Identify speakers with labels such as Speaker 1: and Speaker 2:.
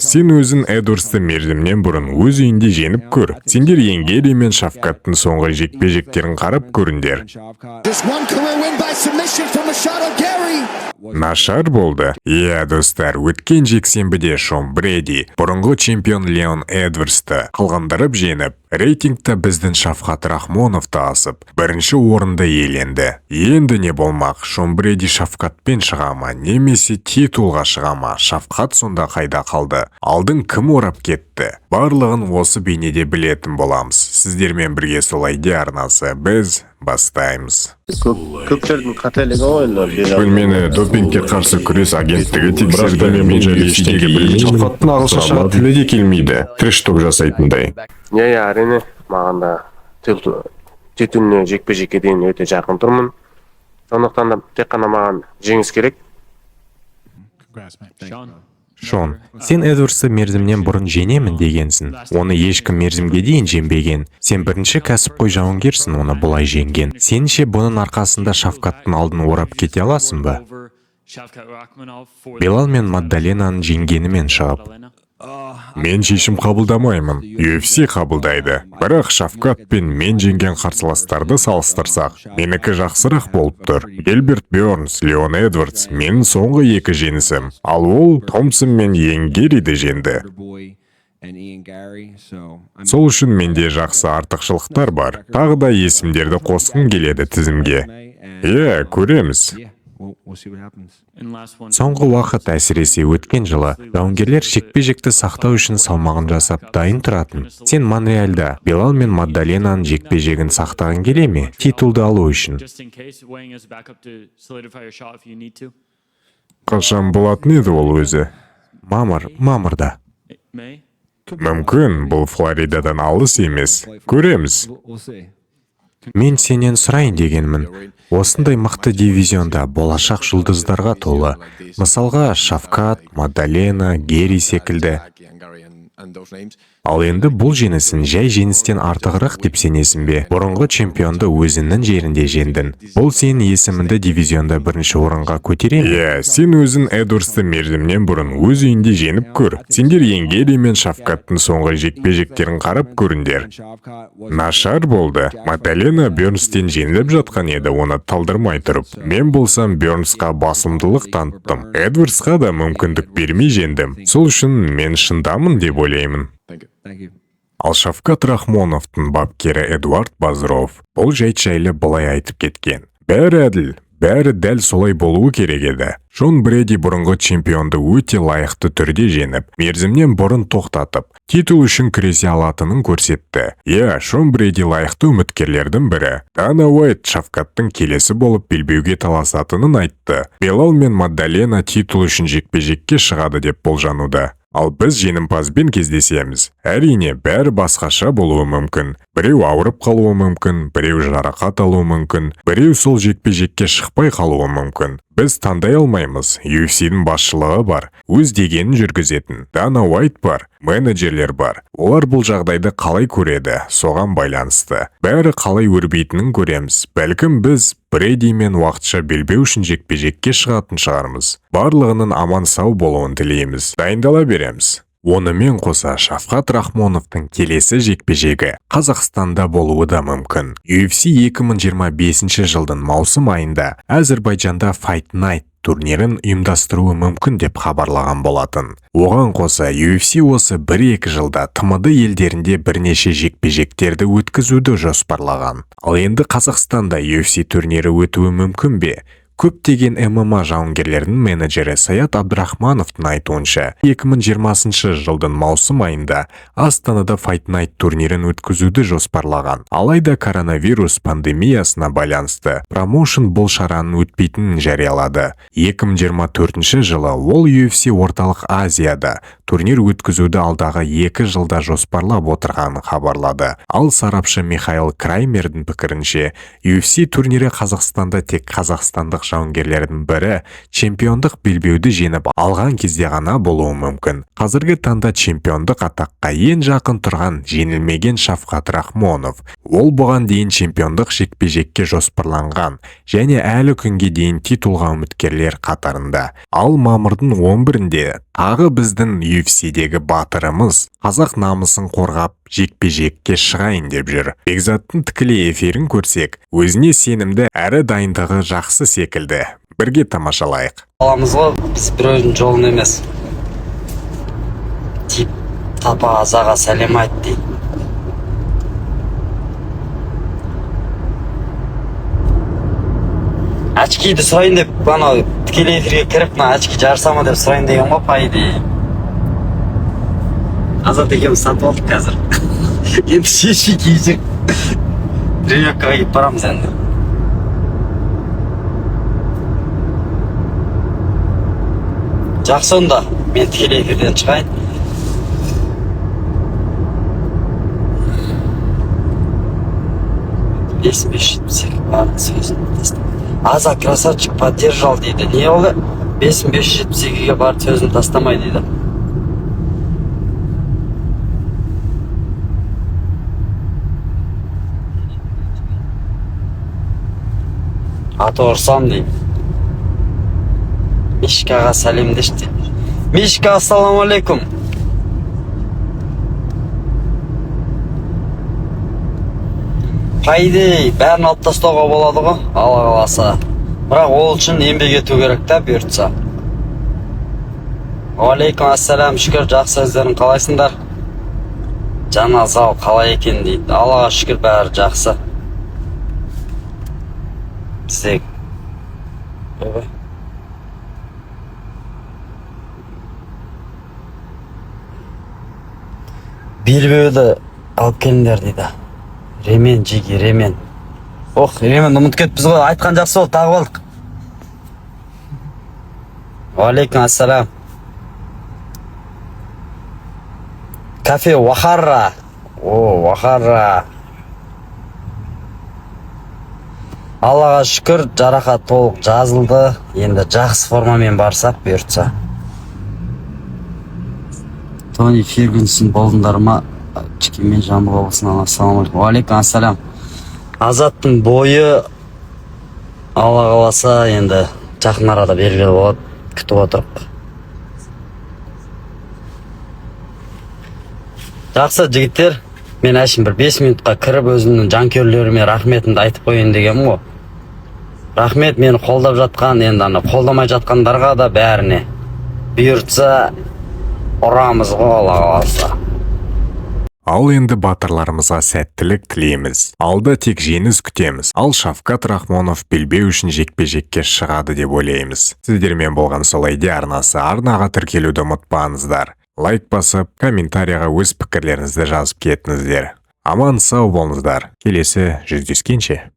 Speaker 1: Сен өзің Эдвардсты мерзімнен бұрын өз үйінде жеңіп көр. Сендер Герри мен Шафкаттың соңғы жекпе-жектерін қарап көріңдер. Нашар болды. Достар, өткен жексенбіде Шон Брэди бұрынғы чемпион Леон Эдвардсты қылғындырып жеңіп, рейтингта біздің Шафкат Рахмоновты асып, бірінші орынды иеленді. Енді не болмақ? Шон Брэди Шафкатпен шыға ма, немесе титулға шыға ма? Шафкат сонда қайда қалды? Алдың кім орап кетті? Барлығын осы бейнеде білетін боламыз. Сіздермен бірге солайде арнасы. Біз бастаймыз.
Speaker 2: Көптердің қателігі ғой.
Speaker 1: Бөлмені допингке қарсы күрес агенттігі тексерді. Мен жайлы ештеңе білмеймін. Шафкаттың ағылшынша тілі де келмейді. Трэш-ток жасайтындай.
Speaker 2: Әрине, маған да титуліне жекпе-жекке дейін өте жақын тұрмын. Сондықтан да тек қана маған жеңіс керек.
Speaker 3: Шон, сен Эдвардсты мерзімнен бұрын жеңемін дегенсің. Оны ешкім мерзімге дейін жеңбеген. Сен бірінші кәсіпқой жауынгерсің, оны бұлай жеңген. Сенше бұның арқасында Шафкаттың алдын орап кете аласың ба? Белал мен Маддаленаны жеңгенімен шығып.
Speaker 1: Мен шешім қабылдамаймын. UFC қабылдайды. Бірақ Шафкат пен мен жеңген қарсыластарды салыстырсақ, менікі жақсырақ болып тұр. Гилберт Бёрнс, Леон Эдвардс менің соңғы екі жеңісім. Ал ол Томпсон мен Герриді жеңді. Сол үшін менде жақсы артықшылықтар бар. Тағы да есімдерді қосқым келеді тізімге. Көреміз.
Speaker 3: Соңғы уақыт, әсіресе өткен жылы, жауынгерлер жекпе-жекті сақтау үшін салмағын жасап дайын тұратын. Сен Монреальда Белал мен Маддаленаның жекпе-жегін сақтағың келе ме? Титулды алу үшін.
Speaker 1: Қашан болатын еді ол өзі?
Speaker 3: Мамырда.
Speaker 1: Мүмкін, бұл Флоридадан алыс емес. Көреміз.
Speaker 3: Мен сенен сұрайын дегенмін. Осындай мықты дивизионда болашақ жұлдыздарға толы. Мысалға, Шафкат, Маддалена, Герри секілді. Ал енді бұл жеңісін жай жеңістен артығырақ деп сенесің бе? Бұрынғы чемпионды өзіңнің жерінде жеңдің. Бұл сенің есіміңді дивизионда бірінші орынға көтере ме?
Speaker 1: Сен өзің Эдвардсты мерзімнен бұрын өз үйінде жеңіп көр. Сендер Герри мен Шафкаттың соңғы жекпе-жектерін қарап көріңдер. Нашар болды. Маддалена Бёрнстен жеңіліп жатқан еді, оны талдырмай тұрып. Мен болсам Бёрнсқа басымдылық таныттым. Эдвардсқа да мүмкіндік бермей жеңдім. Сол үшін мен шындамын деп ойлаймын. Ал Шафкат Рахмоновтың бапкері Эдуард Базаров бұл жайт жайлы былай айтып кеткен. Бәрі әділ, бәрі дәл солай болуы керек еді. Шон Брэди бұрынғы чемпионды өте лайықты түрде жеңіп, мерзімнен бұрын тоқтатып, титул үшін күресе алатынын көрсетті. Шон Брэди лайықты үміткерлердің бірі. Дана Уайт Шафкаттың келесі болып белбеуге таласатынын айтты. Белал мен Маддалена титул үшін жекпе-жекке шығады деп болжануда. Ал біз жеңімпазбен кездесеміз. Әрине, бәрі басқаша болуы мүмкін. Біреу ауырып қалуы мүмкін, біреу жарақат алуы мүмкін, біреу сол жекпе-жекке шықпай қалуы мүмкін. Біз таңдай алмаймыз. UFC-дің басшылығы бар, өз дегенін жүргізетін. Дана Уайт бар, менеджерлер бар. Олар бұл жағдайды қалай көреді, соған байланысты. Бәрі қалай өрбейтінін көреміз. Бәлкім біз Брэди мен уақытша белбеу үшін жекпе-жекке шығатын шығармыз. Барлығының аман сау болуын тілейміз. Дайындала береміз. Онымен қоса Шафкат Рахмоновтың келесі жекпе-жегі Қазақстанда болуы да мүмкін. UFC 2025 жылдың маусым айында Әзербайжанда Fight Night турнирін ұйымдастыруы мүмкін деп хабарлаған болатын. Оған қоса UFC осы 1-2 жылда TMD елдерінде бірнеше жекпе-жектерді өткізуді жоспарлаған. Ал енді Қазақстанда UFC турнирі өтуі мүмкін бе? Көптеген ММА жауынгерлерінің менеджері Саят Абдрахмановтың айтуынша, 2020 жылдың маусым айында Астанада Fight Night турнирін өткізуді жоспарлаған. Алайда коронавирус пандемиясына байланысты промоушн бұл шараның өтпейтінін жариялады. 2024 жылы ол UFC орталық Азияда турнир өткізуді алдағы 2 жылда жоспарлап отырғанын хабарлады. Ал сарапшы Михаил Краймердің пікірінше, UFC турнирі Қазақстанда тек қазақстандық
Speaker 3: жауынгерлердің бірі чемпиондық белбеуді жеңіп алған кезде ғана болуы мүмкін. Қазіргі таңда чемпиондық атаққа ең жақын тұрған жеңілмеген Шавкат Рахмонов. Ол бұған дейін чемпиондық жекпе-жекке жоспарланған және әлі күнге дейін титулға үміткерлер қатарында. Ал мамырдың 11-інде тағы біздің UFC-дегі батырымыз қазақ намысын қорғап жекпе-жекке шығайын деп жүр. Бекзаттың тікелей эфирін көрсек, өзіне сенімді әрі дайындығы жақсы секілді. Бірге тамашалайық.
Speaker 4: Аламыз ғой, біз біреудің жолын емес. Тип тапа азаға сәлем айт дейді. Очкиді сұрайын деп, бана тікелей эфирге кіріп, очки жарсама деп сұрайын деген ғой, пайды. Азат екеуміз сатып алдық қазір. Енді шеші киісек. Тренировкаға кетіп барамыз енді. Жақсы онда, мен тікелей эфирден шығайын. Аза красавчик поддержал дейді. Не олы? 5572-ге бар сөзін тастамай дейді. Аты ұрсам дейді. Мишкаға сәлемдешті. Мишка, ассаламу алейкум. Қайды, бәрін алып тастауға болады ғой, Алла қаласа. Бірақ ол үшін еңбек ету керек та, бұйыртса. Алейкум ассалам, шүкір, жақсы өздерің қалайсыңдар? Жана зау қалай екен дейді. Аллаға шүкір, бәрі жақсы. Бізде белбеуді алып келіңдер дейді. Ремен, жеге, ремен. Ох, ремен ұмыт кетіппіз ғой, айтқан жақсы болды, тағып алдық. Алейкум ассалам. Кафе Уахарра. О, Уахарра. Аллаға шүкір, жарақат толық жазылды. Енді жақсы формамен барсақ бұйыртса. Тони Фергюсон болдыңдар ма? Чекемен Жамбыл облысынан. Ассаламалейкум. Алейкум ассалам. Азаттың бойы Алла қаласа енді жақын арада белгілі болады. Күтіп отырып. Жақсы жігіттер, мен әшім бір 5 минутқа кіріп өзімнің жанкүйерлеріме рахметімді айтып қойын дегенмін ғой. Рахмет, мені қолдап жатқан, енді қолдамай жатқандарға да бәріне. Бұйыртса ұрамыз ғой, Алла қаласа.
Speaker 3: Ал енді батырларымызға сәттілік тілейміз. Алда тек жеңіс күтеміз. Ал Шавкат Рахмонов белбеу үшін жекпе-жекке шығады деп ойлаймыз. Сіздермен болған Солайде арнасы, арнаға тіркелуді ұмытпаңыздар. Лайк басып, комментарияға өз пікірлеріңізді жазып кетіңіздер. Аман сау болыңыздар. Келесі жүздескенше.